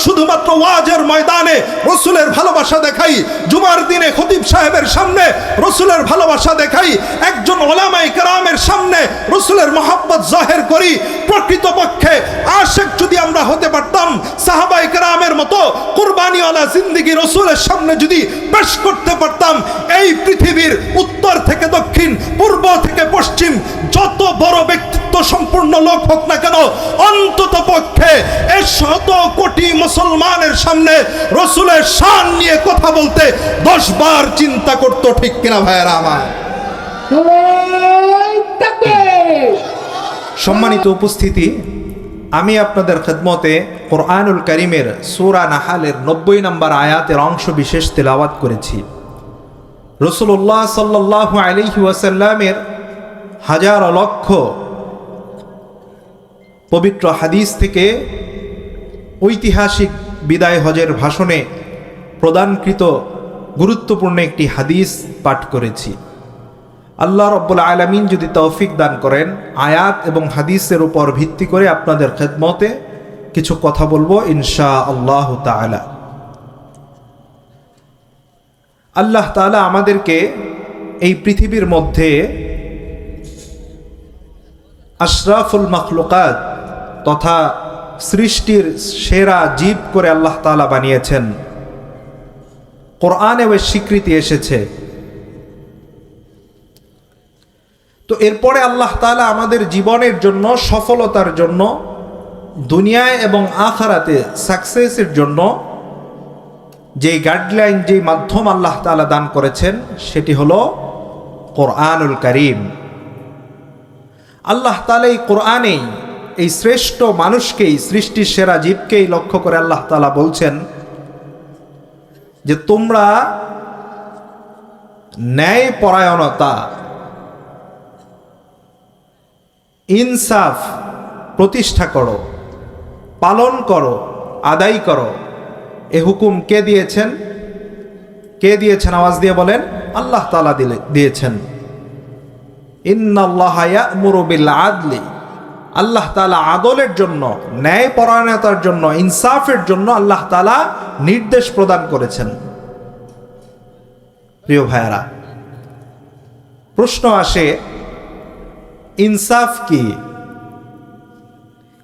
শুধুমাত্র ওয়াজের ময়দানে রসুলের ভালোবাসা দেখাই, জুমার দিনে খতিব সাহেবের সামনে রসুলের ভালোবাসা দেখাই, একজন ওলামায়ে কেরামের সামনে রসুলের মহব্বত জাহের করি। প্রকৃতপক্ষে আশিক যদি আমরা হতে পারতাম, সাহাবায়ে কেরামের মতো কুরবানিওয়ালা জিন্দেগি রসুলের সামনে যদি পেশ করতে পারতাম, এই পৃথিবীর উত্তর থেকে দক্ষিণ, পূর্ব থেকে পশ্চিম যত বড় ব্যক্তিত্ব সম্পূর্ণ লোক হোক না কেন, অন্তত পক্ষে 100 কোটি মুসলমানের সামনে রসুলের শান নিয়ে কথা বলতে 10 বার চিন্তা করত। ঠিক কিনা ভাইয়েরা আমার? সম্মানিত উপস্থিতি, আমি আপনাদের খেদমতে কোরআনুল কারীমের সূরা নাহালের 90 নম্বর আয়াতের অংশ বিশেষ তেলাওয়াত করেছি। রাসূলুল্লাহ সাল্লাল্লাহু আলাইহি ওয়াসাল্লামের হাজার লক্ষ পবিত্র হাদিস থেকে ঐতিহাসিক বিদায় হজের ভাষণে প্রদানকৃত গুরুত্বপূর্ণ একটি হাদিস পাঠ করেছি। আল্লাহ রাব্বুল আলামিন যদি তৌফিক দান করেন, আয়াত এবং হাদিসের উপর ভিত্তি করে আপনাদের খেদমতে কিছু কথা বলবো ইনশাআল্লাহ তাআলা। আল্লাহ তাআলা আমাদেরকে এই পৃথিবীর মধ্যে আশরাফুল মাখলুকাত তথা সৃষ্টির সেরা জীব করে আল্লাহ তাআলা বানিয়েছেন। কোরআনে ওই স্বীকৃতি এসেছে। তো এরপরে আল্লাহ তাআলা আমাদের জীবনের জন্য, সফলতার জন্য, দুনিয়ায় এবং আখিরাতে সাকসেসের জন্য যে গাইডলাইন, যে মাধ্যম আল্লাহ তাআলা দান করেছেন সেটি হলো কোরআনুল কারীম। আল্লাহ তাআলা এই কোরআনেই এই শ্রেষ্ঠ মানুষকেই, সৃষ্টির সেরা জীবকেই লক্ষ্য করে আল্লাহ তাআলা বলছেন যে তোমরা ন্যায় পরায়ণতা, ইনসাফ প্রতিষ্ঠা করো, পালন করো, আদায় করো। এ হুকুম কে দিয়েছেন? কে দিয়েছেন? আওয়াজ দিয়ে বলেন। আল্লাহ তাআলা দিয়েছেন। ইন্নাল্লাহা ইয়া'মুরু বিল আদলি, আল্লাহ তাআলা আদলের জন্য, ন্যায় পরায়ণতার জন্য, ইনসাফের জন্য আল্লাহ তাআলা নির্দেশ প্রদান করেছেন। প্রিয় ভাইয়েরা, প্রশ্ন আসে, ইনসাফ কি?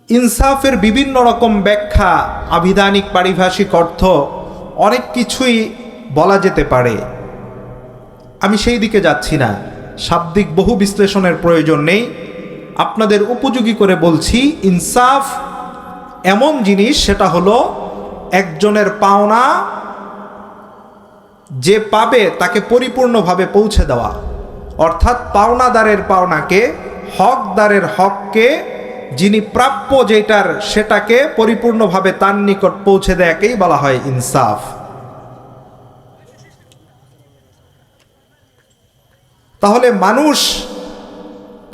ইনসাফের বিভিন্ন রকম ব্যাখ্যা, আবিধানিক পারিভাষিক অর্থ অনেক কিছুই বলা যেতে পারে। আমি সেই দিকে যাচ্ছি না, শাব্দিক বহু বিশ্লেষণের প্রয়োজন নেই। আপনাদের উপযোগী করে বলছি, ইনসাফ এমন জিনিস, সেটা হলো একজনের পাওনা যে পাবে তাকে পরিপূর্ণভাবে পৌঁছে দেওয়া। অর্থাৎ পাওনাদারের পাওনাকে, হকদারের হককে, যিনি প্রাপ্য যেটার সেটাকে পরিপূর্ণভাবে তার নিকট পৌঁছে দেয়াকেই বলা হয় ইনসাফ। তাহলে মানুষ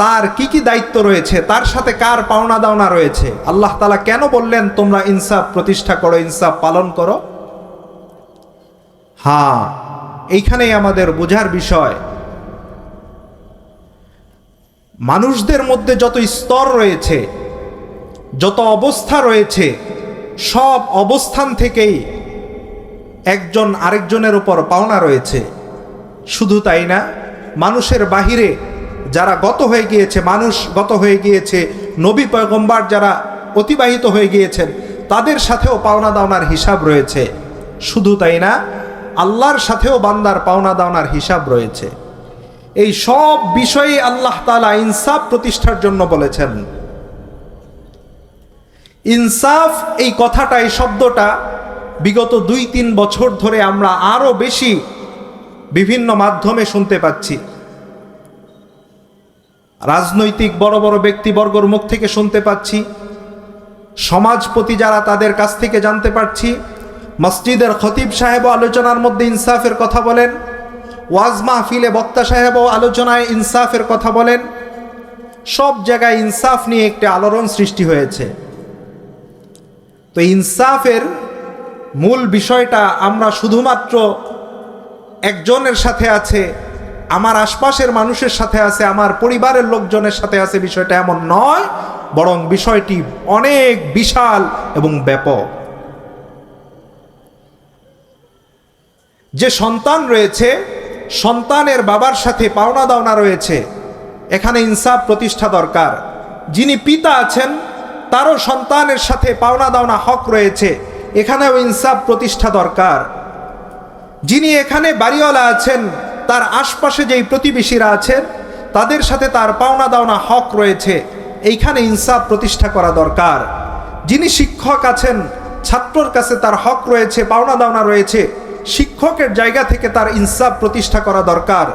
তার কি কি দায়িত্ব রয়েছে, তার সাথে কার পাওনা দাওনা রয়েছে, আল্লাহ তাআলা কেন বললেন তোমরা ইনসাফ প্রতিষ্ঠা করো, ইনসাফ পালন করো? হ্যাঁ, এইখানেই আমাদের বোঝার বিষয়। মানুষদের মধ্যে যত স্তর রয়েছে, যত অবস্থা রয়েছে, সব অবস্থান থেকেই একজন আরেকজনের উপর পাওনা রয়েছে। শুধু তাই না, মানুষের বাহিরে যারা গত হয়ে গিয়েছে, মানুষ গত হয়ে গিয়েছে, নবী পয়গম্বর যারা অতিবাহিত হয়ে গিয়েছেন, তাদের সাথেও পাওনা দাওনার হিসাব রয়েছে। শুধু তাই না, আল্লাহর সাথেও বান্দার পাওনা দাওনার হিসাব রয়েছে। এই সব বিষয়ে আল্লাহ তাআলা ইনসাফ প্রতিষ্ঠার জন্য বলেছেন। ইনসাফ এই কথাটা, এই শব্দটা বিগত 2-3 বছর ধরে আমরা আরো বেশি বিভিন্ন মাধ্যমে শুনতে পাচ্ছি। রাজনৈতিক বড় বড় ব্যক্তিবর্গর মুখ থেকে শুনতে পাচ্ছি, সমাজপতি যারা, তাদের কাছ থেকে জানতে পারছি। মসজিদের খতিব সাহেবও আলোচনার মধ্যে ইনসাফের কথা বলেন, ওয়াজ মাহফিলে বক্তা সাহেবও আলোচনায় ইনসাফের কথা বলেন। সব জায়গায় ইনসাফ নিয়ে একটি আলোড়ন সৃষ্টি হয়েছে। তো ইনসাফের মূল বিষয়টা আমরা শুধুমাত্র একজনের সাথে আছে, আমার আশপাশের মানুষের সাথে আছে, আমার পরিবারের লোকজনের সাথে আছে, বিষয়টা এমন নয়, বরং বিষয়টি অনেক বিশাল এবং ব্যাপক। যে সন্তান রয়েছে, সন্তানের বাবার সাথে পাওনা দাওনা রয়েছে, এখানে ইনসাফ প্রতিষ্ঠা দরকার। যিনি পিতা আছেন তারও সন্তানের সাথে পাওনা দাওনা হক রয়েছে, এখানেও ইনসাফ প্রতিষ্ঠা দরকার। যিনি এখানে বাড়িওয়ালা আছেন তার আশপাশে যেই প্রতিবেশীরা আছেন তাদের সাথে তার পাওনা দাওনা হক রয়েছে, এইখানে ইনসাফ প্রতিষ্ঠা করা দরকার। যিনি শিক্ষক আছেন ছাত্রর কাছে তার হক রয়েছে, পাওনা দাওনা রয়েছে, শিক্ষকের জায়গা থেকে তার ইনসাফ প্রতিষ্ঠা করা দরকার।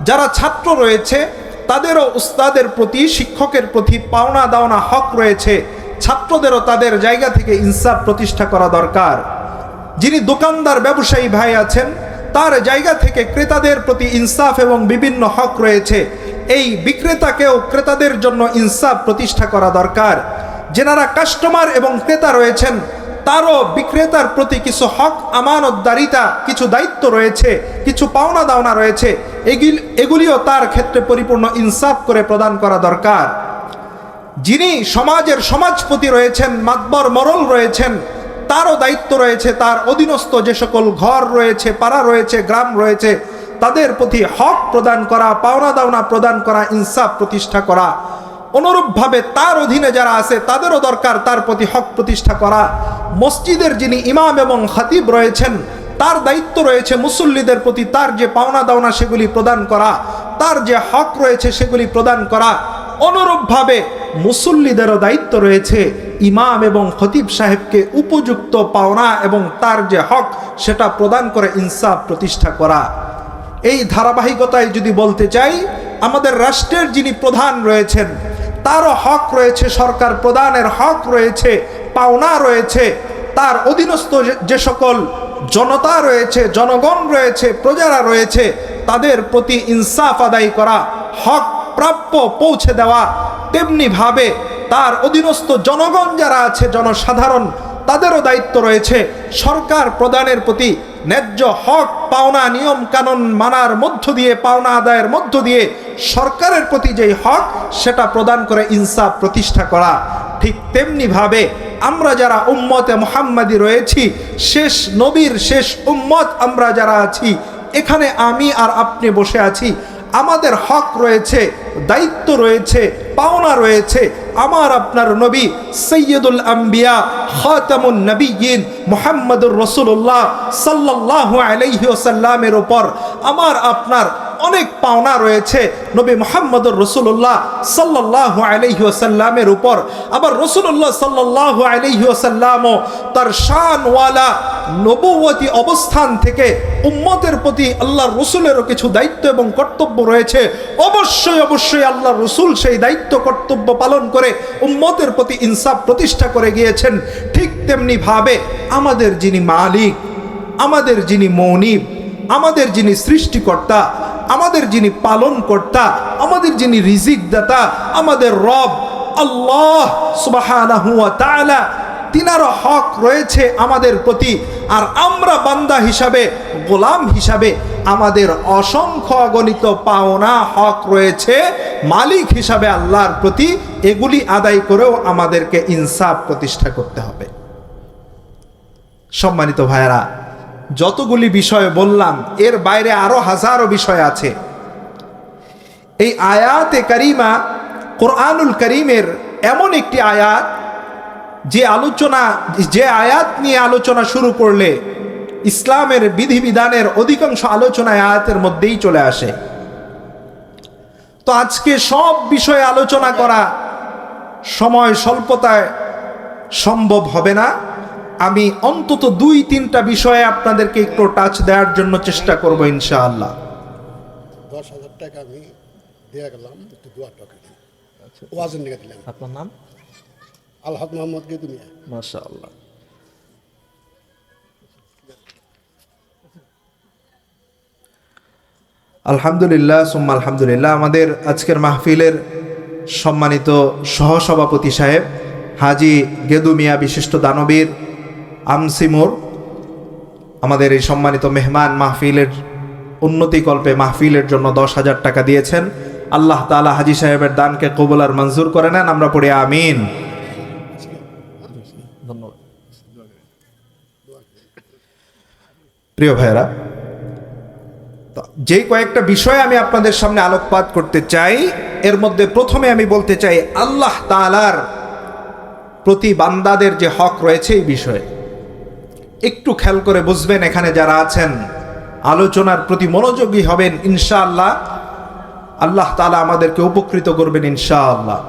যারা ছাত্র রয়েছে তাদেরও উস্তাদের প্রতি, শিক্ষকের প্রতি পাওনা দাওনা হক রয়েছে, ছাত্রদেরও তাদের জায়গা থেকে ইনসাফ প্রতিষ্ঠা করা দরকার। যিনি দোকানদার ব্যবসায়ী ভাই আছেন তার জায়গা থেকে ক্রেতাদের প্রতি ইনসাফ এবং বিভিন্ন হক রয়েছে, এই বিক্রেতাকেও ক্রেতাদের জন্য ইনসাফ প্রতিষ্ঠা করা দরকার। যেনারা কাস্টমার এবং ক্রেতা রয়েছেন তারও বিক্রেতার প্রতি কিছু হক আমানতদারিতা, কিছু দায়িত্ব রয়েছে, কিছু পাওনা দাওনা রয়েছে, এগুলিও তার ক্ষেত্রে পরিপূর্ণ ইনসাফ করে প্রদান করা দরকার। যিনি সমাজের সমাজপতি রয়েছেন, মাতবর মরল রয়েছেন, তারও দায়িত্ব রয়েছে, তার অধীনস্থ যে সকল ঘর রয়েছে, পাড়া রয়েছে, গ্রাম রয়েছে, তাদের প্রতি হক প্রদান করা, পাওনা দাওনা প্রদান করা, ইনসাফ প্রতিষ্ঠা করা। অনুরূপভাবে তার অধীনে যারা আছে তাদেরও দরকার তার প্রতি হক প্রতিষ্ঠা করা। মসজিদের যিনি ইমাম এবং খতিব রয়েছেন তার দায়িত্ব রয়েছে মুসল্লিদের প্রতি তার যে পাওনা দাওনা সেগুলি প্রদান করা, তার যে হক রয়েছে সেগুলি প্রদান করা। অনুরূপভাবে মুসল্লিদেরও দায়িত্ব রয়েছে ইমাম এবং খতিব সাহেবকে উপযুক্ত পাওনা এবং তার যে হক সেটা প্রদান করে ইনসাফ প্রতিষ্ঠা করা। এই ধারাবাহিকতায় যদি বলতে চাই, আমাদের রাষ্ট্রের যিনি প্রধান রয়েছেন তারও হক রয়েছে, সরকার প্রদানের হক রয়েছে, পাওনা রয়েছে। তার অধীনস্থ যে সকল জনতা রয়েছে, জনগণ রয়েছে, প্রজারা রয়েছে, তাদের প্রতি ইনসাফ আদায় করা, হক প্রাপ্য পৌঁছে দেওয়া। তেমনিভাবে তার অধীনস্থ জনগণ যারা আছে, জনসাধারণ, তাদেরও দায়িত্ব রয়েছে সরকার প্রদানের প্রতি ন্যায্য হক, পাওনা, নিয়ম কানুন মানার মধ্য দিয়ে, পাওনা আদায়ের মধ্য দিয়ে সরকারের প্রতি যেই হক সেটা প্রদান করে ইনসাফ প্রতিষ্ঠা করা। ঠিক তেমনিভাবে আমরা যারা উম্মতে মুহাম্মাদি রয়েছি, শেষ নবীর শেষ উম্মত আমরা যারা আছি, এখানে আমি আর আপনি বসে আছি, আমাদের হক রয়েছে, দায়িত্ব রয়েছে, পাওনা রয়েছে। আমার আপনার নবী সৈয়দুল আম্বিয়া খাতামুন নবিয়্যিন মুহাম্মদুর রাসূলুল্লাহ সাল্লাল্লাহু আলাইহি ওয়াসাল্লামের উপর আমার আপনার অনেক পাওনা রয়েছে। নবী মুহাম্মদুর রাসূলুল্লাহ সাল্লাল্লাহু আলাইহি ওয়াসাল্লামের উপর আবার রাসূলুল্লাহ সাল্লাল্লাহু আলাইহি ওয়াসাল্লামও তার শানওয়ালা নবুয়তি অবস্থান থেকে উম্মতের প্রতি আল্লাহর রাসূলেরও কিছু দায়িত্ব এবং কর্তব্য রয়েছে। অবশ্যই অবশ্যই আল্লাহর রাসূল সেই দায়িত্ব কর্তব্য পালন করে উম্মতের প্রতি ইনসাফ প্রতিষ্ঠা করে গিয়েছেন। ঠিক তেমনি ভাবে আমাদের যিনি মালিক, আমাদের যিনি মনিব, আমাদের যিনি সৃষ্টিকর্তা, আমাদের যিনি পালন কর্তা, আমাদের যিনি রিজিক দাতা, আমাদের রব আল্লাহ সুবহানাহু ওয়া তাআলা, তিনারও হক রয়েছে আমাদের প্রতি। আর আমরা বান্দা হিসাবে, গোলাম হিসাবে আমাদের অসংখ্য অগণিত পাওনা হক রয়েছে মালিক হিসাবে আল্লাহর প্রতি। এগুলি আদায় করেও আমাদেরকে ইনসাফ প্রতিষ্ঠা করতে হবে। সম্মানিত ভাইয়েরা, যতগুলি বিষয় বললাম এর বাইরে আরো হাজারো বিষয় আছে। এই আয়াতে কারিমা কোরআনুল কারীমের এমন একটি আয়াত যে আয়াত নিয়ে আলোচনা শুরু করলে ইসলামের বিধিবিধানের অধিকাংশ আলোচনা আয়াতের মধ্যেই চলে আসে। তো আজকে সব বিষয়ে আলোচনা করা সময় স্বল্পতায় সম্ভব হবে না। আমি অন্তত 2-3টা বিষয়ে আপনাদেরকে একটু টাচ দেওয়ার জন্য চেষ্টা করব ইনশাআল্লাহ। 10,000 টাকা আমি দিয়ে গেলাম, একটু দোয়া টাকা ওয়াজের নিয়ে দিলাম। আপনার নাম? আলহাদ মোহাম্মদ গেদুমিয়া। মাশাআল্লাহ। আলহামদুলিল্লাহ সুম্মা আলহামদুলিল্লাহ। আমাদের আজকের মাহফিলের সম্মানিত সহসভাপতি সাহেব হাজি গেদু মিয়া বিশিষ্ট দানবীর আমসিমুর আমাদের এই সম্মানিত মেহমান মাহফিলের উন্নতিকল্পে মাহফিলের জন্য 10,000 টাকা দিয়েছেন। আল্লাহ তাআলা হাজি সাহেবের দানকে কবুল আর মঞ্জুর করে নেন। আমরা পড়ি আমিন। ধন্যবাদ। প্রিয় ভাইরা, যে কয়েকটা বিষয় আমি আপনাদের সামনে আলোকপাত করতে চাই, এর মধ্যে প্রথমে আমি বলতে চাই আল্লাহ তাআলার প্রতি বান্দাদের যে হক রয়েছে এই বিষয়ে একটু খেয়াল করে বুঝবেন। এখানে যারা আছেন আলোচনার প্রতি মনোযোগী হবেন, ইনশাআল্লাহ আল্লাহ তাআলা আমাদেরকে উপকৃত করবেন ইনশাআল্লাহ।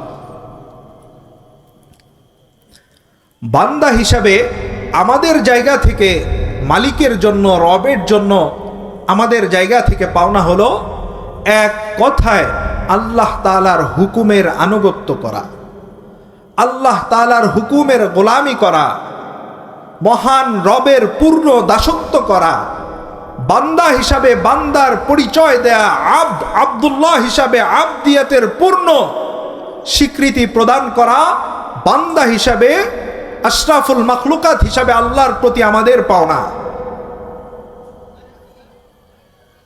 বান্দা হিসাবে আমাদের জায়গা থেকে মালিকের জন্য, রবের জন্য আমাদের জায়গা থেকে পাওনা হলো এক কথায় আল্লাহ তাআলার হুকুমের আনুগত্য করা, আল্লাহ তাআলার হুকুমের গোলামি করা, মহান রবের পূর্ণ দাসত্ব করা, বান্দা হিসাবে বান্দার পরিচয় দেয়া, আব্দুল্লাহ হিসাবে আবদিয়াতের পূর্ণ স্বীকৃতি প্রদান করা, বান্দা হিসাবে আশরাফুল মাখলুকাত হিসাবে আল্লাহর প্রতি আমাদের পাওনা।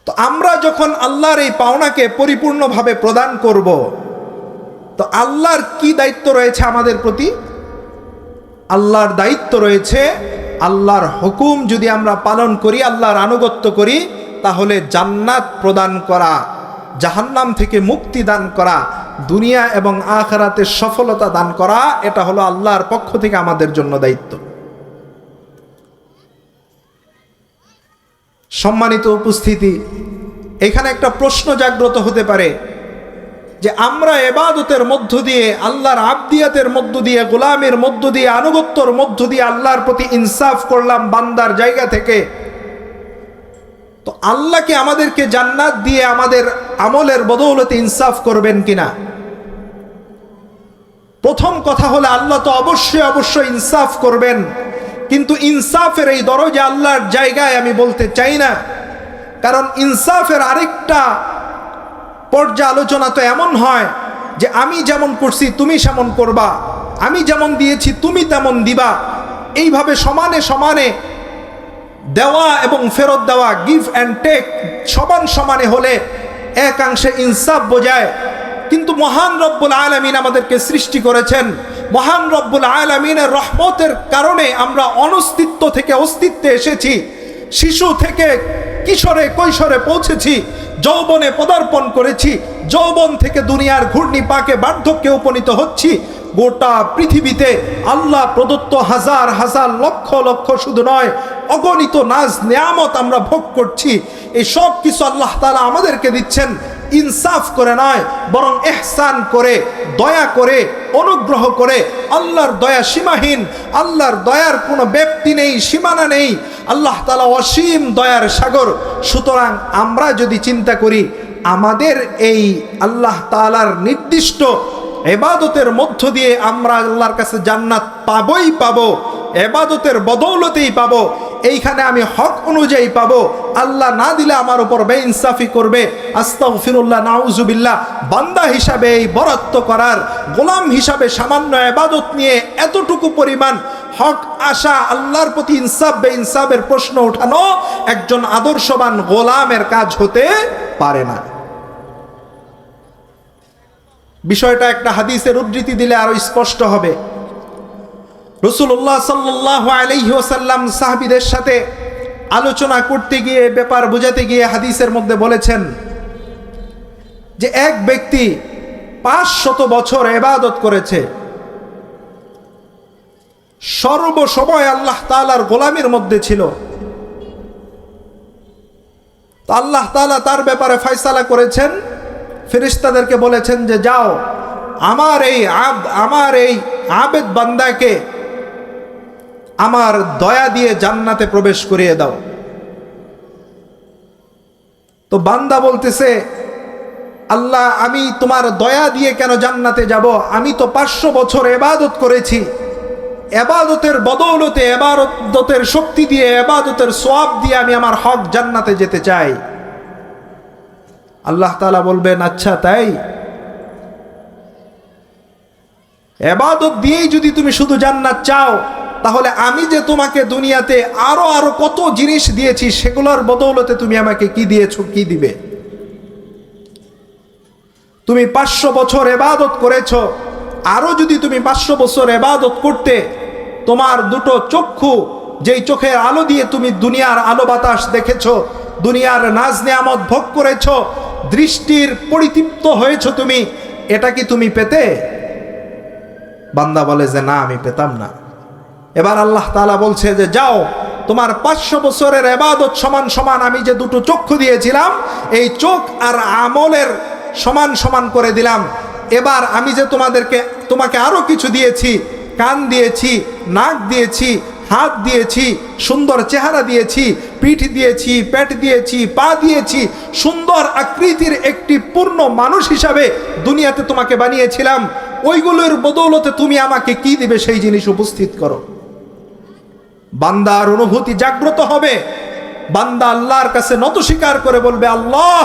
তো আমরা যখন আল্লাহর এই পাওনাকে পরিপূর্ণভাবে প্রদান করব, তো আল্লাহর কি দায়িত্ব রয়েছে আমাদের প্রতি? আল্লাহর দায়িত্ব রয়েছে আল্লাহর হুকুম যদি আমরা পালন করি, আল্লাহর আনুগত্য করি, তাহলে জান্নাত প্রদান করা, জাহান্নাম থেকে মুক্তি দান করা, দুনিয়া এবং আখিরাতের সফলতা দান করা, এটা হলো আল্লাহর পক্ষ থেকে আমাদের জন্য দায়িত্ব। সম্মানিত উপস্থিতি, এখানে একটা প্রশ্ন জাগ্রত হতে পারে যে আমরা ইবাদতের মধ্য দিয়ে, আল্লাহর আবদিয়াতের মধ্য দিয়ে, গোলামের মধ্য দিয়ে, আনুগত্যর মধ্য দিয়ে আল্লাহর প্রতি ইনসাফ করলাম বান্দার জায়গা থেকে, তো আল্লাহ কি আমাদেরকে জান্নাত দিয়ে আমাদের আমলের বদৌলতে ইনসাফ করবেন কিনা? প্রথম কথা হলো আল্লাহ তো অবশ্যই ইনসাফ করবেন, কিন্তু ইনসাফের এই দরজা আল্লাহর জায়গায় আমি বলতে চাই না। কারণ ইনসাফের আরেকটা পর্যালোচনা তো এমন হয় যে আমি যেমন করছি তুমি সেমন করবা, আমি যেমন দিয়েছি তুমি তেমন দিবা, এইভাবে সমানে সমানে দেওয়া এবং ফেরত দেওয়া, গিভ অ্যান্ড টেক সমানে হলে একাংশে ইনসাফ বোঝায়। কিন্তু মহান রব্বুল আলামিন আমাদেরকে সৃষ্টি করেছেন, মহান রব্বুল আলামিনের রহমতের কারণে আমরা অনস্তিত্ব থেকে অস্তিত্বে এসেছি, শিশু থেকে কিশোরে কৈশোরে পৌঁছেছি, যৌবনে পদার্পণ করেছি, যৌবন থেকে দুনিয়ার ঘূর্ণি পাকে বার্ধক্যে উপনীত হচ্ছি। গোটা পৃথিবীতে আল্লাহ প্রদত্ত হাজার হাজার লক্ষ লক্ষ শুধু নয় অগণিত নাজ নিয়ামত আমরা ভোগ করছি। এই সব কিছু আল্লাহ তাআলা আমাদেরকে দিচ্ছেন ইনসাফ করে নয়, বরং ইহসান করে, দয়া করে, অনুগ্রহ করে। আল্লাহর দয়া সীমাহীন, আল্লাহর দয়ার কোনো ব্যক্তি নেই, সীমানা নেই। আল্লাহ তাআলা অসীম দয়ার সাগর। সুতরাং আমরা যদি চিন্তা করি আমাদের এই আল্লাহ তাআলার নির্দিষ্ট ইবাদতের মধ্য দিয়ে আমরা আল্লাহর কাছে জান্নাত পাবই পাবো, ইবাদতের বদৌলতেই পাবো, এইখানে আমি হক অনুযায়ী পাবো, আল্লাহ না দিলে আমার উপর বেইনসাফি করবে, আস্তাগফিরুল্লাহ, নাউজুবিল্লাহ। বান্দা হিসাবে এই বরাত্ত করার, গোলাম হিসাবে সামান্য ইবাদত নিয়ে এতটুকু পরিমাণ হক আশা, আল্লাহর প্রতি ইনসাফ বেইনসাফের প্রশ্ন ওঠানো একজন আদর্শবান গোলামের কাজ হতে পারে না। বিষয়টা একটা হাদিসের উদ্ধৃতি দিলে আরো স্পষ্ট হবে। রাসূলুল্লাহ সাল্লাল্লাহু আলাইহি ওয়াসাল্লাম সাহাবীদের সাথে আলোচনা করতে গিয়ে, ব্যাপার বোঝাতে গিয়ে হাদিসের মধ্যে বলেছেন যে এক ব্যক্তি 500 বছর ইবাদত করেছে, সর্বসময় আল্লাহ তাআলার গোলামির মধ্যে ছিল। তো আল্লাহ তাআলা তার ব্যাপারে ফয়সালা করেছেন, ফেরেশতাদেরকে বলেছেন যে যাও আমার এই আবেদ বান্দাকে আমার দয়া দিয়ে জান্নাতে প্রবেশ করিয়ে দাও। তো বান্দা বলতেছে, আল্লাহ আমি তোমার দয়া দিয়ে কেন জান্নাতে যাব? আমি তো 500 বছর ইবাদত করেছি, ইবাদতের বদৌলতে, ইবাদতের শক্তি দিয়ে, ইবাদতের সওয়াব দিয়ে আমি আমার হক জান্নাতে যেতে চাই। আল্লাহ তাআলা বলবেন, আচ্ছা তাই? ইবাদত দিয়েই যদি তুমি শুধু জান্নাত চাও, তাহলে আমি যে তোমাকে দুনিয়াতে আরো কত জিনিস দিয়েছি, সেগুলোর বদৌলতে তুমি আমাকে কি দিয়েছো, কি দিবে? তুমি 500 বছর ইবাদত করেছো, আরো যদি তুমি 500 বছর ইবাদত করতে, তোমার দুটো চক্ষু যেই চোখের আলো দিয়ে তুমি দুনিয়ার আলো বাতাস দেখেছো, দুনিয়ার নাজ নেয়ামত ভোগ করেছো, দৃষ্টির পরিতৃপ্ত হয়েছো তুমি, এটা কি তুমি পেতে? বান্দা বলে যে না, আমি পেতাম না। এবার আল্লাহ তাআলা বলছে যে যাও, তোমার 500 বছরের ইবাদত সমান সমান আমি যে দুটো চক্ষু দিয়েছিলাম, এই চোখ আর আমলের সমান সমান করে দিলাম। এবার আমি যে তোমাকে আরো কিছু দিয়েছি, কান দিয়েছি, নাক দিয়েছি, হাত দিয়েছি, সুন্দর চেহারা দিয়েছি, পিঠ দিয়েছি, পেট দিয়েছি, পা দিয়েছি, সুন্দর আকৃতির একটি পূর্ণ মানুষ হিসাবে দুনিয়াতে তোমাকে বানিয়েছিলাম। ওইগুলোর বদৌলতে তুমি আমাকে কি দিবে সেই জিনিস উপস্থিত করো। বান্দার অনুভূতি জাগ্রত হবে, বান্দা আল্লাহর কাছে নত স্বীকার করে বলবে, আল্লাহ,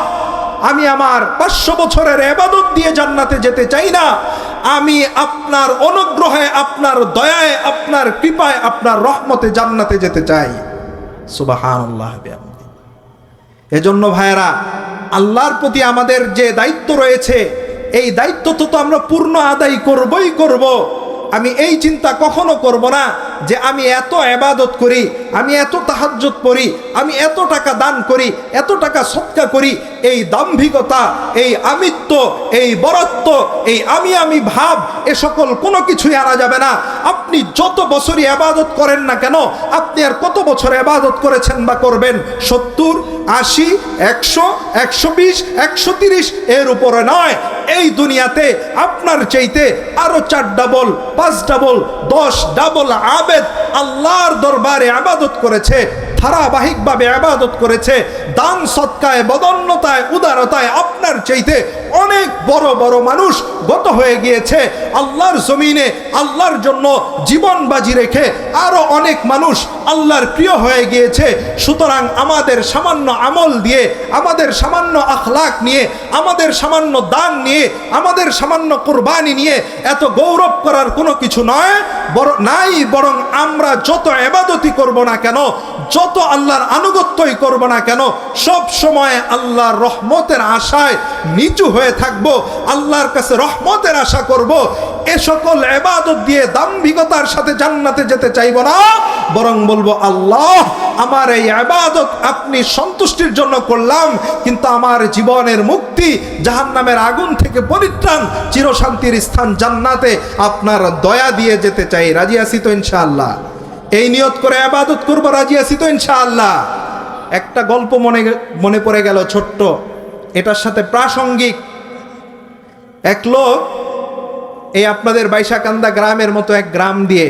আমি আমার 500 বছরের ইবাদত দিয়ে জান্নাতে যেতে চাই না, আমি আপনার অনুগ্রহে, আপনার দয়ায়, আপনার কৃপায়, আপনার রহমতে জান্নাতে যেতে চাই। সুবহানাল্লাহ। এজন্য ভাইয়েরা, আল্লাহর প্রতি আমাদের যে দায়িত্ব রয়েছে, এই দায়িত্ব তো আমরা পূর্ণ আদায় করবই করব। আমি এই চিন্তা কখনো করব না যে আমি এত ইবাদত করি, আমি এত তাহাজ্জুদ পড়ি, আমি এত টাকা দান করি, এত টাকা সদকা করি। এই দাম্ভিকতা, এই আমিত্ব, এই বরত্ব, এই আমি ভাব, এ সকল কোনো কিছুই আনা যাবে না। আপনি যত বছরই ইবাদত করেন না কেন, আপনি আর কত বছর ইবাদত করেছেন বা করবেন? 70, 80, 100, 120, 130 এর উপরে নয়। এই দুনিয়াতে আপনার চাইতে আরো 4 ডাবল, 5 ডাবল, 10 ডাবল আবেদ আল্লাহর দরবারে ইবাদত করেছে, ধারাবাহিকভাবে ইবাদত করেছে, দান সদকায়, বদান্যতায়, উদারতায় আপনার চাইতে অনেক বড় বড় মানুষ গত হয়ে গিয়েছে আল্লাহর জমিনে। আল্লাহর জন্য জীবন বাজি রেখে আরো অনেক মানুষ আল্লাহর প্রিয় হয়ে গিয়েছে। সুতরাং আমাদের সামান্য আমল দিয়ে, আমাদের সামান্য আখলাক নিয়ে, আমাদের সামান্য দান নিয়ে, আমাদের সামান্য কুরবানি নিয়ে এত গৌরব করার কোনো কিছু নয়, বরং আমরা যত ইবাদতই করব না কেন, যত আল্লাহর আনুগত্যই করব না কেন, সব সময় আল্লাহর রহমতের আশায় নিচু হয়ে থাকব, আল্লাহর কাছে রহমতের আশা করব। এ সকল ইবাদত দিয়ে দাম্ভিকতার সাথে জান্নাতে যেতে চাইব না, বরং বলবো, আল্লাহ, আমার এই ইবাদত আপনি সন্তুষ্টির জন্য করলাম, কিন্তু আমার জীবনের মুক্তি, জাহান্নামের আগুন থেকে পরিত্রাণ, চিরশান্তির স্থান জান্নাতে আপনার দয়া দিয়ে যেতে চাই। রাজি আছি তো ইনশাআল্লাহ? এই নিয়ত করে ইবাদত করব, রাজি আছি তো ইনশাআল্লাহ? একটা গল্প মনে পড়ে গেল ছোট্ট, এটার সাথে প্রাসঙ্গিক। এক লোক এই আপনাদের বাইশাকান্দা গ্রামের মতো এক গ্রাম দিয়ে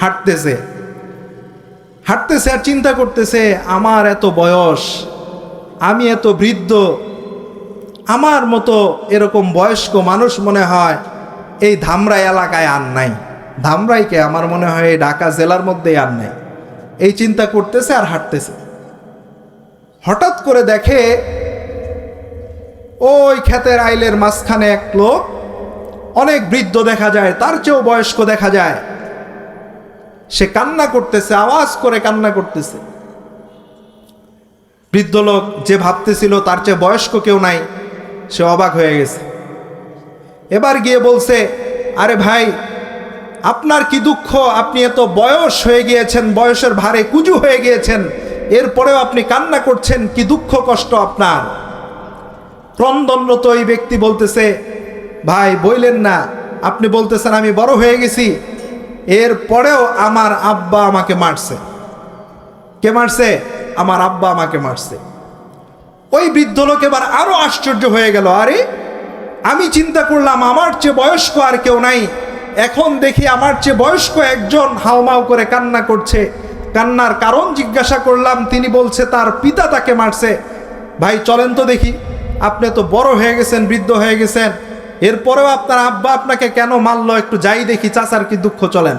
হাঁটতেছে আর চিন্তা করতেছে, আমার এত বয়স, আমি এত বৃদ্ধ, আমার মতো এরকম বয়স্ক মানুষ মনে হয় এই ধামরাই এলাকায় আর নাই। ধামরাইকে আমার মনে হয় এই ঢাকা জেলার মধ্যেই আর নাই। এই চিন্তা করতেছে আর হাঁটতেছে। হঠাৎ করে দেখে ওই ক্ষেতের আইলের মাঝখানে এক লোক, অনেক বৃদ্ধ দেখা যায়, তার চেয়েও বয়স্ক দেখা যায়। সে কান্না করতেছে, আওয়াজ করে কান্না করতেছে। বৃদ্ধ লোক যে ভাবতেছিল তার চেয়ে বয়স্ক কেউ নাই, সে অবাক হয়ে গেছে। এবার গিয়ে বলছে, আরে ভাই, আপনার কি দুঃখ? আপনি এত বয়স হয়ে গিয়েছেন, বয়সের ভারে কুজু হয়ে গিয়েছেন, এরপরেও আপনি কান্না করছেন, কি দুঃখ কষ্ট আপনার? ক্রন্দনরত ওই ব্যক্তি বলতেছে, ভাই বইলেন না, আপনি বলতেছেন আমি বড় হয়ে গেছি, এরপরেও আমার আব্বা আমাকে মারছে। কে মারছে? আমার আব্বা আমাকে মারছে। ওই বৃদ্ধ লোক এবার আরো আশ্চর্য হয়ে গেল, আরে আমি চিন্তা করলাম আমার চেয়ে বয়স্ক আর কেউ নাই, এখন দেখি আমার চেয়ে বয়স্ক একজন হাউমাউ করে কান্না করছে। কান্নার কারণ জিজ্ঞাসা করলাম, তিনি বলছে তার পিতা তাকে মারছে। ভাই চলেন তো দেখি, আপনি তো বড় হয়ে গেছেন, বৃদ্ধ হয়ে গেছেন, এরপরেও আপনার আব্বা আপনাকে কেন মারলো, একটু যাই দেখি, চাচার কি দুঃখ। চলেন।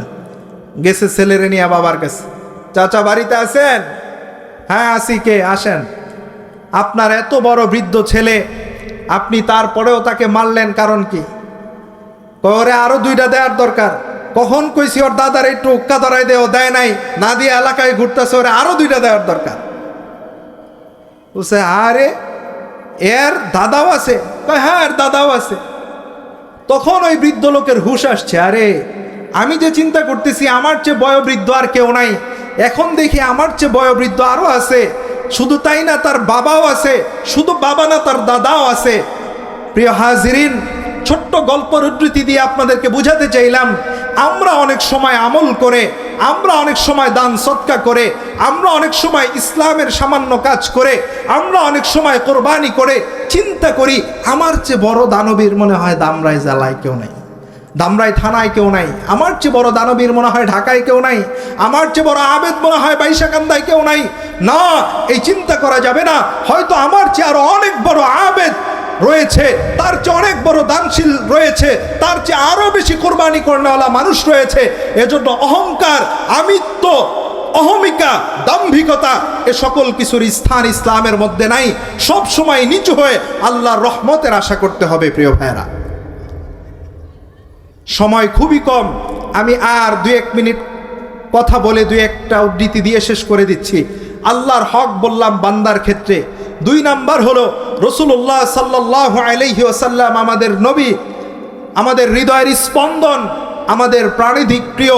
গেছে ছেলেরে নিয়ে বাবার কাছে, চাচা বাড়িতে আছেন? হ্যাঁ আছি, কে? আসেন। আপনার এত বড় বৃদ্ধ ছেলে, আপনি তারপরেও তাকে মারলেন, কারণ কি? ওরে আরো 2টা দেওয়ার দরকার। কখন কইছি ওর দাদার একটু উক্কা ধরাই দেও, দেয় নাই, না দিয়ে এলাকায় ঘুরতেছে, ওরে আরো 2টা দেওয়ার দরকার। বলছে, আরে এর দাদাও আছে? হ্যাঁ, এর দাদাও আছে। তখন ওই বৃদ্ধ লোকের হুঁশ আসছে, আরে আমি যে চিন্তা করতেছি আমার চেয়ে বয়োবৃদ্ধ আর কেউ নাই, এখন দেখি আমার চেয়ে বয়োবৃদ্ধ আরো আছে, শুধু তাই না তার বাবাও আছে, শুধু বাবা না তার দাদাও আছে। প্রিয় হাজিরিন, ছোট্ট গল্পের উদ্ধৃতি দিয়ে আপনাদেরকে বুঝাতে চাইলাম, আমরা অনেক সময় আমল করে, আমরা অনেক সময় দান সদকা করে, আমরা অনেক সময় ইসলামের সামান্য কাজ করে, আমরা অনেক সময় কোরবানি করে চিন্তা করি আমার চেয়ে বড় দানবীর মনে হয় দামরাই জেলায় কেউ নাই, ধামরাই থানায় কেউ নাই, আমার চেয়ে বড় দানবীর মনে হয় ঢাকায় কেউ নাই, আমার চেয়ে বড় আবেদ মনে হয় বাইশাকান্দায় কেউ নাই। না, এই চিন্তা করা যাবে না। হয়তো আমার চেয়ে আরো অনেক বড় আবেদ রয়েছে, তার চেয়ে অনেক বড় দানশীল রয়েছে, তার চেয়ে আরো বেশি কোরবানি করেওয়ালা মানুষ রয়েছে। এজন্য অহংকার, আমিত্ব, অহমিকা, দাম্ভিকতা এ সকল কিছুর স্থান ইসলামের মধ্যে নাই। সব সময় নিচু হয়ে আল্লাহর রহমতের আশা করতে হবে। প্রিয় ভাইরা, সময় খুবই কম, আমি আর 2-1 মিনিট কথা বলে 2-1টা উদ্ধৃতি দিয়ে শেষ করে দিচ্ছি। আল্লাহর হক বললাম বান্দার ক্ষেত্রে। 2 নাম্বার হলো রাসূলুল্লাহ সাল্লাল্লাহু আলাইহি ওয়াসাল্লাম আমাদের নবী, আমাদের হৃদয়ের স্পন্দন, আমাদের প্রাণিধিক প্রিয়।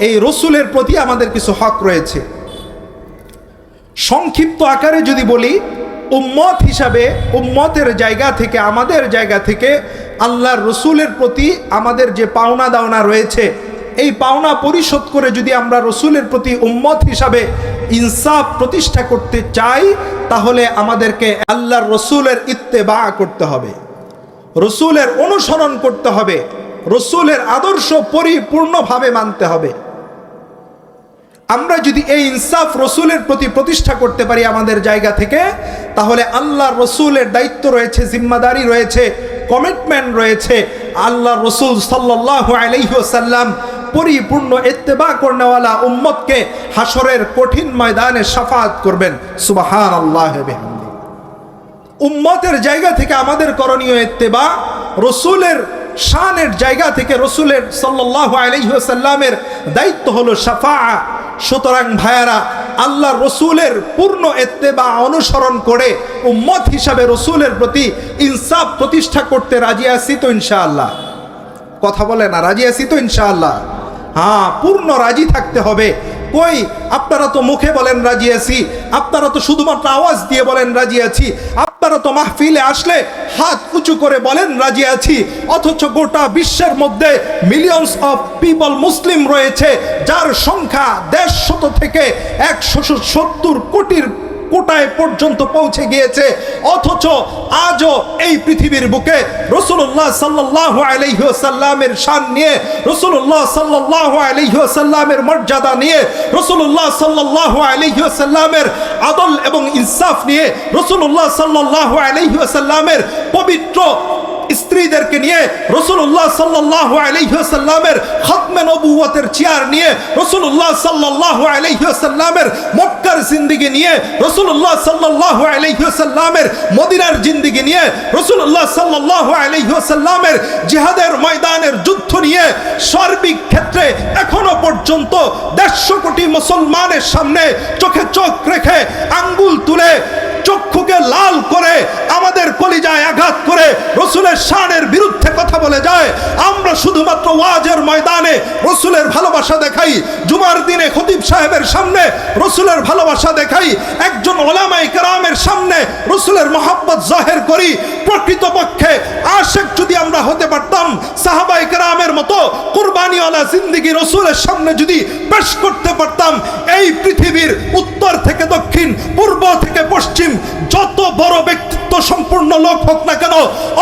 এই রসুলের প্রতি আমাদের কিছু হক রয়েছে। সংক্ষিপ্ত আকারে যদি বলি, উম্মত হিসাবে, উম্মতের জায়গা থেকে, আমাদের জায়গা থেকে আল্লাহর রসুলের প্রতি আমাদের যে পাওনা দাওনা রয়েছে, এই পাওনা পরিশোধ করে যদি আমরা রসুলের প্রতি উম্মত হিসাবে ইনসাফ প্রতিষ্ঠা করতে চাই, তাহলে আমাদেরকে আল্লাহর রসুলের ইত্তেবা করতে হবে, রসুলের অনুসরণ করতে হবে, রসুলের আদর্শ পরিপূর্ণভাবে মানতে হবে। আমরা যদি এই ইনসাফ রসুলের প্রতি প্রতিষ্ঠা করতে পারি আমাদের জায়গা থেকে, তাহলে আল্লাহর রসুলের দায়িত্ব রয়েছে, জিম্মাদারি রয়েছে, কমিটমেন্ট রয়েছে। আল্লাহ রসুল সাল্লাল্লাহু আলাইহি ওয়াসাল্লাম পরিপূর্ণ ইত্তেবা করনেওয়ালা উম্মতকে হাসরের কঠিন ময়দানে শাফাআত করবেন। সুবহানাল্লাহ বিহামদিহি। উম্মতের জায়গা থেকে আমাদের করণীয় ইত্তেবা, রসুলের শানের জায়গা থেকে রসুলের সাল্লাল্লাহু আলাইহি ওয়াসাল্লামের দায়িত্ব হলো শাফাআ। সুতরাং ভাইয়ারা, আল্লাহ রসুলের পূর্ণ ইত্তেবা অনুসরণ করে উম্মত হিসাবে রসুলের প্রতি ইনসাফ প্রতিষ্ঠা করতে রাজি আছি তো ইনশাআল্লাহ? কথা বলে না, রাজি আছি তো ইনশাআল্লাহ? হ্যাঁ, পূর্ণ রাজি থাকতে হবে। কই, আপনারা তো মুখে বলেন রাজি আছি, আপনারা তো শুধুমাত্র আওয়াজ দিয়ে বলেন রাজি আছি, আপনারা তো মাহফিলে আসলে হাত উঁচু করে বলেন রাজি আছি, অথচ গোটা বিশ্বের মধ্যে মিলিয়নস অফ পিপল মুসলিম রয়েছে, যার সংখ্যা 150 থেকে 170 কোটির কোটায় পর্যন্ত পৌঁছে গিয়েছে। অথচ আজও এই পৃথিবীর বুকে রাসূলুল্লাহ সাল্লাল্লাহু আলাইহি ওয়াসাল্লামের শান নিয়ে, রাসূলুল্লাহ সাল্লাল্লাহু আলাইহি ওয়াসাল্লামের মর্যাদা নিয়ে, রাসূলুল্লাহ সাল্লাল্লাহু আলাইহি ওয়াসাল্লামের আদল এবং ইনসাফ নিয়ে, রাসূলুল্লাহ সাল্লাল্লাহু আলাইহি ওয়াসাল্লামের পবিত্র স্ত্রীদেরকে নিয়ে, রাসূলুল্লাহ সাল্লাল্লাহু আলাইহি ওয়াসাল্লামের খতমে নবুয়তের চেয়ার নিয়ে, রাসূলুল্লাহ সাল্লাল্লাহু আলাইহি ওয়াসাল্লামের মক্কার জিন্দেগি নিয়ে, রাসূলুল্লাহ সাল্লাল্লাহু আলাইহি ওয়াসাল্লামের মদিনার জিন্দেগি নিয়ে, রাসূলুল্লাহ সাল্লাল্লাহু আলাইহি ওয়াসাল্লামের জিহাদের ময়দানের যুদ্ধ নিয়ে, সার্বিক ক্ষেত্রে এখনো পর্যন্ত 150 কোটি মুসলমানের সামনে চোখে চোখ রেখে আঙ্গুল তুলে চক্ষুকে লাল করে আমাদের কলিজায় আঘাত করে রসুলের শানের বিরুদ্ধে কথা বলে যায়। আমরা শুধুমাত্র ওয়াজের ময়দানে রসুলের ভালোবাসা দেখাই, জুমার দিনে খতিব সাহেবের সামনে রসুলের ভালোবাসা দেখাই, একজন ওলামায়ে কেরামের সামনে রসুলের মহব্বত জাহের করি। প্রকৃতপক্ষে আশিক যদি আমরা হতে পারতাম, সাহাবায়ে কেরামের মতো কুরবানিওয়ালা জিন্দেগি রসুলের সামনে যদি পেশ করতে পারতাম, এই পৃথিবীর উত্তর থেকে দক্ষিণ, পূর্ব থেকে পশ্চিম যত বড় ব্যক্তিত্ব সম্পূর্ণ লোক হোক না কেন,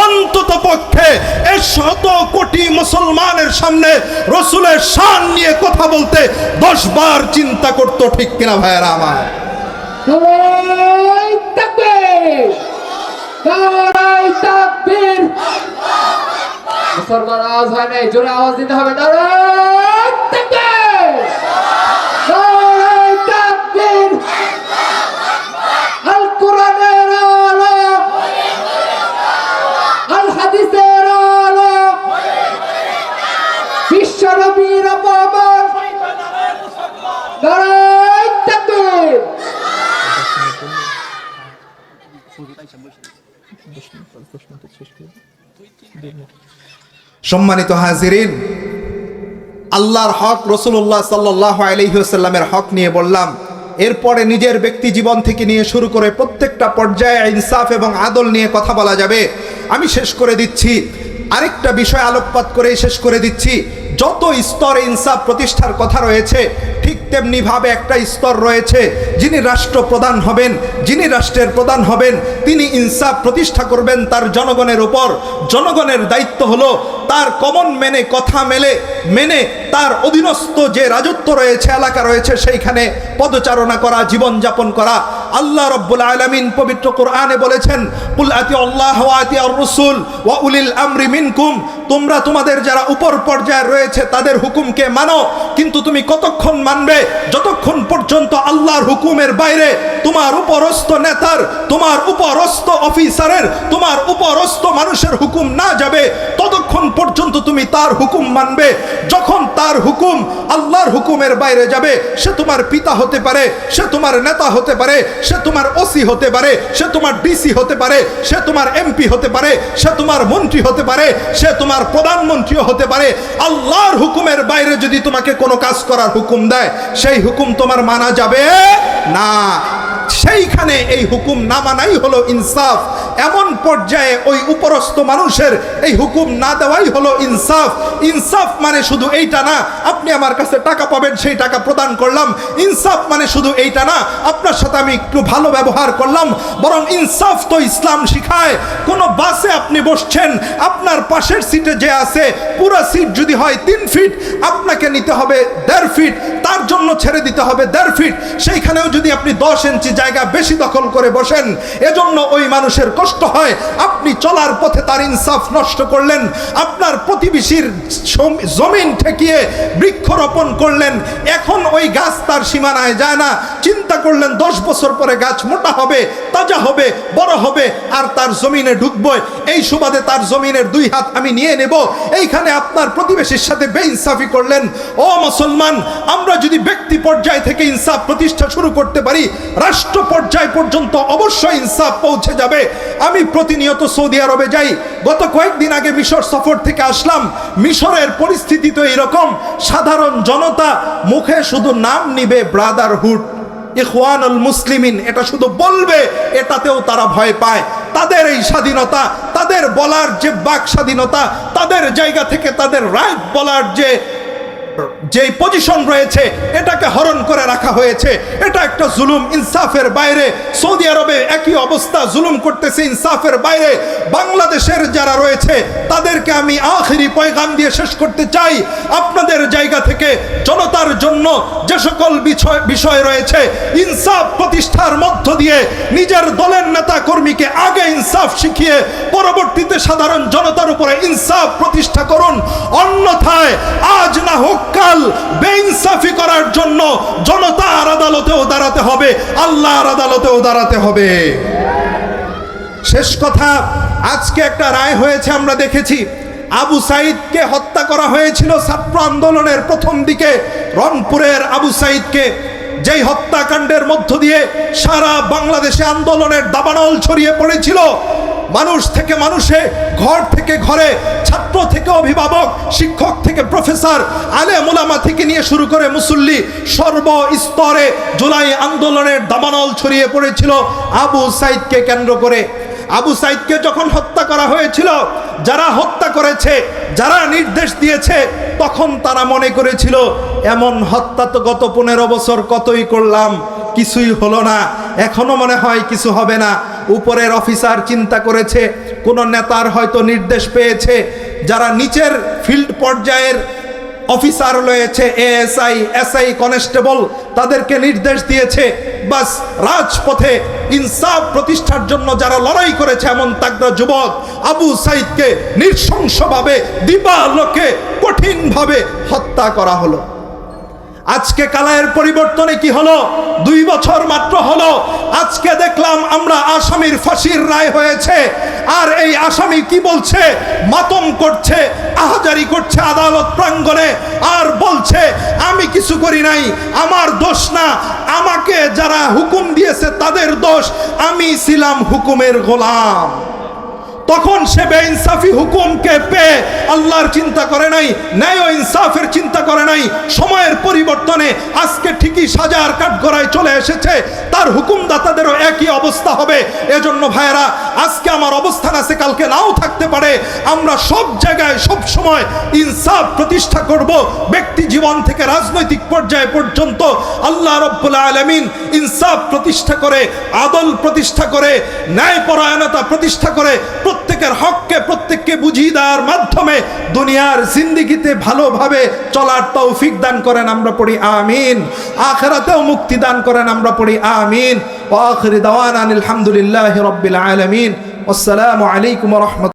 অন্তত পক্ষে 100 কোটি মুসলমানের সামনে রসুলের শান নিয়ে কথা বলতে 10 বার চিন্তা করত। ঠিক কিনা ভাইয়েরা আমার? মুসলমান আওয়াজ হয় নাই, জোরে আওয়াজ দিতে হবে। নারায়ে তাকবীর, নারায়ে তাকবীর। আল কোরআনের আলো, আল হাদিসের আলো, বিশ্ব নবীর অপমান। নারায়ে তাকবীর। সম্মানিত হাজিরিন, আল্লাহর হক, রাসূলুল্লাহ সাল্লাল্লাহু আলাইহি ওয়াসাল্লামের হক নিয়ে বললাম। এরপরে নিজের ব্যক্তি জীবন থেকে নিয়ে শুরু করে প্রত্যেকটা পর্যায়ে ইনসাফ এবং আদল নিয়ে কথা বলা যাবে। আমি শেষ করে দিচ্ছি, আরেকটা বিষয় আলোকপাত করে শেষ করে দিচ্ছি। যত স্তরে ইনসাফ প্রতিষ্ঠার কথা রয়েছে, ঠিক তেমনিভাবে একটা স্তর রয়েছে, যিনি রাষ্ট্রপ্রধান হবেন, যিনি রাষ্ট্রের প্রধান হবেন, তিনি ইনসাফ প্রতিষ্ঠা করবেন তার জনগণের উপর। জনগণের দায়িত্ব হলো তার কমন মেনে, কথা মেনে তার অধীনস্থ যে রাজত্ব রয়েছে, এলাকা রয়েছে, সেইখানে পদচারণা করা, জীবনযাপন করা। আল্লাহ রাব্বুল আলামিন পবিত্র কোরআনে বলেছেন, কুল আতিউল্লাহ ওয়া আতিউর রাসূল ওয়া উলিল আমরি মিনকুম, তোমরা তোমাদের যারা উপর পর্যায়ে রয়েছে তাদের হুকুমকে মানো, কিন্তু তুমি কতক্ষণ মানবে? যতক্ষণ পর্যন্ত আল্লাহর হুকুমের বাইরে তোমার উপরস্থ নেতার, তোমার উপরস্থ অফিসারের, তোমার উপরস্থ মানুষের হুকুম না যাবে, ততক্ষণ পর্যন্ত তুমি তার হুকুম মানবে। যখন তার হুকুম আল্লাহর হুকুমের বাইরে যাবে, সে তোমার পিতা হতে পারে, সে তোমার নেতা হতে পারে, সে তোমার ওসি হতে পারে, সে তোমার ডিসি হতে পারে, সে তোমার এমপি হতে পারে, সে তোমার মন্ত্রী হতে পারে, সে তোমার প্রধানমন্ত্রীও হতে পারে। আল্লাহর হুকুমের বাইরে যদি তোমাকে কোনো কাজ করার হুকুম দেয়, সেই হুকুম তোমার মানা যাবে না। সেইখানে এই হুকুম না মানাই হলো ইনসাফ। এমন পর্যায়ে ওই উপরস্থ মানুষের এই হুকুম না দেওয়াই হলো ইনসাফ। ইনসাফ মানে শুধু এইটা না, আপনি আমার কাছে টাকা পাবেন, সেই টাকা প্রদান করলাম। ইনসাফ মানে শুধু এইটা না, আপনার সাথে আমি একটু ভালো ব্যবহার করলাম। বরং ইনসাফ তো ইসলাম শিখায়, কোনো বাসে আপনি বসছেন, আপনার পাশের সিটে যে আছে, পুরো সিট যদি হয় 3 ফিট, আপনাকে নিতে হবে 1.5 ফিট, তার জন্য ছেড়ে দিতে হবে 1.5 ফিট। সেইখানেও যদি আপনি 10 ইঞ্চি জায়গা বেশি দখল করে বসেন, এজন্য ওই মানুষের কষ্ট হয়। আপনি চলার পথে তার ইনসাফ নষ্ট করলেন, আপনার প্রতিবেশীর জমিন ঠেকিয়ে বৃক্ষরোপণ করলেন, এখন ওই গাছ তার সীমানায় যায় না। চিন্তা করলেন 10 বছর পরে গাছ মোটা হবে, তাজা হবে, বড় হবে, আর তার জমিনে ঢুকবো, এই সুবাদে তার জমিনের 2 হাত আমি নিয়ে নেব। এইখানে আপনার প্রতিবেশীর সাথে বেইনসাফি করলেন। ও মুসলমান, আমরা যদি ব্যক্তি পর্যায় থেকে ইনসাফ প্রতিষ্ঠা শুরু করতে পারি, রাষ্ট্র পর্যায় পর্যন্ত অবশ্যই ইনসাফ পৌঁছে যাবে। আমি প্রতিনিয়ত সৌদি আরবে যাই, গত কয়েকদিন আগে মিশর সফর থেকে আসলাম। মিশরের পরিস্থিতি তো এরকম, সাধারণ জনতা মুখে শুধু নাম নিবে ব্রাদারহুড, ইখওয়ানুল মুসলিমিন, এটা শুধু বলবে, এটাতেও তারা ভয় পায়। তাদের এই স্বাধীনতা, তাদের বলার যে বাক স্বাধীনতা, তাদের জায়গা থেকে তাদের রাইট বলার যে পজিশন রয়েছে, এটাকে হরণ করে রাখা হয়েছে। এটা একটা জুলুম, ইনসাফের বাইরে। সৌদি আরবে একই অবস্থা, জুলুম করতেছে ইনসাফের বাইরে। বাংলাদেশের যারা রয়েছে তাদেরকে আমি আখিরি পয়গাম দিয়ে শেষ করতে চাই, আপনাদের জায়গা থেকে জনতার জন্য যে সকল বিষয় রয়েছে, ইনসাফ প্রতিষ্ঠার মধ্য দিয়ে নিজের দলের নেতা কর্মীকে আগে ইনসাফ শিখিয়ে পরবর্তীতে সাধারণ জনতার উপরে ইনসাফ প্রতিষ্ঠা করুন। অন্যথায় আজ না হোক কাল বেইনসাফি করার জন্য জনতার আদালতেও দাঁড়াতে হবে, আল্লাহর আদালতেও দাঁড়াতে হবে। শেষ কথা, আজকে একটা রায় হয়েছে, আমরা দেখেছি। আবু সাইদকে হত্যা করা হয়েছিল ছাত্র আন্দোলনের প্রথম দিকে, রংপুরের আবু সাইদকে, যেই হত্যাকাণ্ডের মধ্য দিয়ে সারা বাংলাদেশে আন্দোলনের দাবানল ছড়িয়ে পড়েছিল। মানুষ থেকে মানুষে, ঘর থেকে ঘরে, ছাত্র থেকে অভিভাবক, শিক্ষক থেকে প্রফেসর, আলেম ওলামা থেকে নিয়ে শুরু করে মুসল্লি, সর্বস্তরে জুলাই আন্দোলনের দাবানল ছড়িয়ে পড়েছিল আবু সাইদকে কেন্দ্র করে। আবু সাইদকে যখন হত্যা করা হয়েছিল, যারা হত্যা করেছে, যারা নির্দেশ দিয়েছে, তখন তারা মনে করেছিল এমন হত্যা তো গত 15 বছর কতই করলাম, কিছুই হলো না, এখনো মনে হয় কিছু হবে না। উপরের অফিসার চিন্তা করেছে, কোন নেতার হয়তো নির্দেশ পেয়েছে, যারা নিচের ফিল্ড পর্যায়ের অফিসার রয়েছে, এএসআই, এসআই, কনস্টেবল, তাদেরকে নির্দেশ দিয়েছে। বাস রাজপথে ইনসাফ প্রতিষ্ঠার জন্য যারা লড়াই করেছে, এমন তাগড়া যুবক আবু সাইদকে নৃশংসভাবে, দিবালোকে, কঠিনভাবে হত্যা করা হলো। আজকে কালায়ের পরিবর্তনে কি হলো? 2 বছর মাত্র হলো, আজকে দেখলাম আমরা আসামির ফাঁসির রায় হয়েছে। আর এই আসামি কি বলছে? মাতম করছে, আহাজারি করছে আদালত প্রাঙ্গণে, আর বলছে আমি কিছু করি নাই, আমার দোষ না, আমাকে যারা হুকুম দিয়েছে তাদের দোষ, আমি ছিলাম হুকুমের গোলাম। তখন সে বেইনসাফি হুকুমকে পেয়ে আল্লাহর চিন্তা করে নাই, ন্যায় ও ইনসাফের চিন্তা করে নাই। সময়ের পরিবর্তনে আজকে ঠিকই সাজার কাঠগড়ায় চলে এসেছে, তার হুকুমদাতাদেরও একই অবস্থা হবে। এজন্য ভাইয়েরা, আজকে আমার অবস্থান আছে, কালকে নাও থাকতে পারে। আমরা সব জায়গায় সব সময় ইনসাফ প্রতিষ্ঠা করব। ব্যক্তি জীবন থেকে রাজনৈতিক পর্যায় পর্যন্ত আল্লাহ রাব্বুল আলামিন ইনসাফ প্রতিষ্ঠা করে, আদল প্রতিষ্ঠা করে, ন্যায়পরায়ণতা প্রতিষ্ঠা করে, প্রত্যেকের হককে প্রত্যেককে বুঝিয়ে দেওয়ার মাধ্যমে দুনিয়ার জিন্দেগিতে ভালোভাবে চলার তৌফিক দান করেন, আমরা পড়ি আমিন। আখিরাতেও মুক্তি দান করেন, আমরা পড়ি আমিন। ওয়া আখিরু দাওয়ানা আলহামদুলিল্লাহি রাব্বিল আলামিন। আসসালামু আলাইকুম ওয়া রাহমাতুল্লাহ।